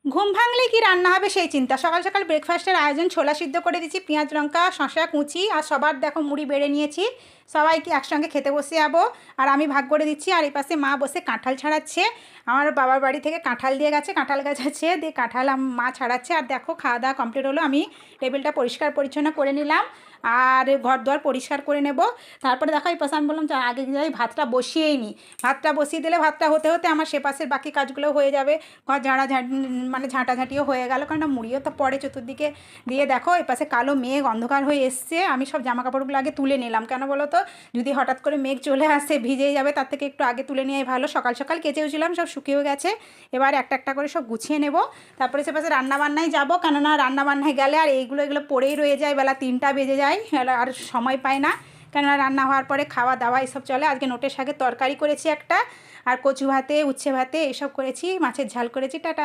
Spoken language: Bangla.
ঘুম ভাঙলেই কি রান্না হবে সেই চিন্তা। সকাল সকাল ব্রেকফাস্টের আয়োজন, ছোলা সিদ্ধ করে দিচ্ছি, পেঁয়াজ লঙ্কা শসা কুচি, আর সবার দেখো মুড়ি বেড়ে নিয়েছি। সবাইকে একসঙ্গে খেতে বসে যাবো। আর আমি ভাগ করে দিচ্ছি, আর এই পাশে মা বসে কাঁঠাল ছাড়াচ্ছে। আমার বাবার বাড়ি থেকে কাঁঠাল দিয়ে গেছে, কাঁঠাল গাছ আছে, দিয়ে কাঁঠাল মা ছাড়াচ্ছে। আর দেখো খাওয়া দাওয়া কমপ্লিট হলো, আমি টেবিলটা পরিষ্কার পরিচ্ছন্ন করে নিলাম, আর ঘর দুয়ার পরিষ্কার করে নেব। তারপরে দেখো এই পাশে আমি বললাম আগে যাই ভাতটা বসিয়েই নিই। ভাতটা বসিয়ে দিলে ভাতটা হতে হতে আমার সে পাশের বাকি কাজগুলো হয়ে যাবে। ঘর মানে ঝাঁটাঝাঁটিও হয়ে গেল, কারণ মুড়িও তো পড়ে চতুর্দিকে। দিয়ে দেখো এই পাশে কালো মেঘ অন্ধকার হয়ে এসছে। আমি সব জামা কাপড়গুলো আগে তুলে নিলাম, কেন বলো তো, যদি হঠাৎ করে মেঘ চলে আসে ভিজেই যাবে, তার থেকে একটু আগে তুলে নেওয়াই ভালো। সকাল সকাল কেচেওছিলাম, সব শুকিয়েও গেছে। এবার একটা একটা করে সব গুছিয়ে নেব। তারপরে সে পাশে রান্নাবান্নায় যাবো, কেননা রান্নাবান্নায় গেলে আর এগুলো পড়েই রয়ে যায়, বেলা 3টা বেজে যায়, আর সময় পায় না। কেননা রান্না হওয়ার পরে খাওয়া দাওয়া এসব চলে। আজকে নোটের শাকের তরকারি করেছি একটা, আর কচু ভাতে, উচ্ছে ভাতে এসব করেছি, মাছের ঝাল করেছি। টাটা।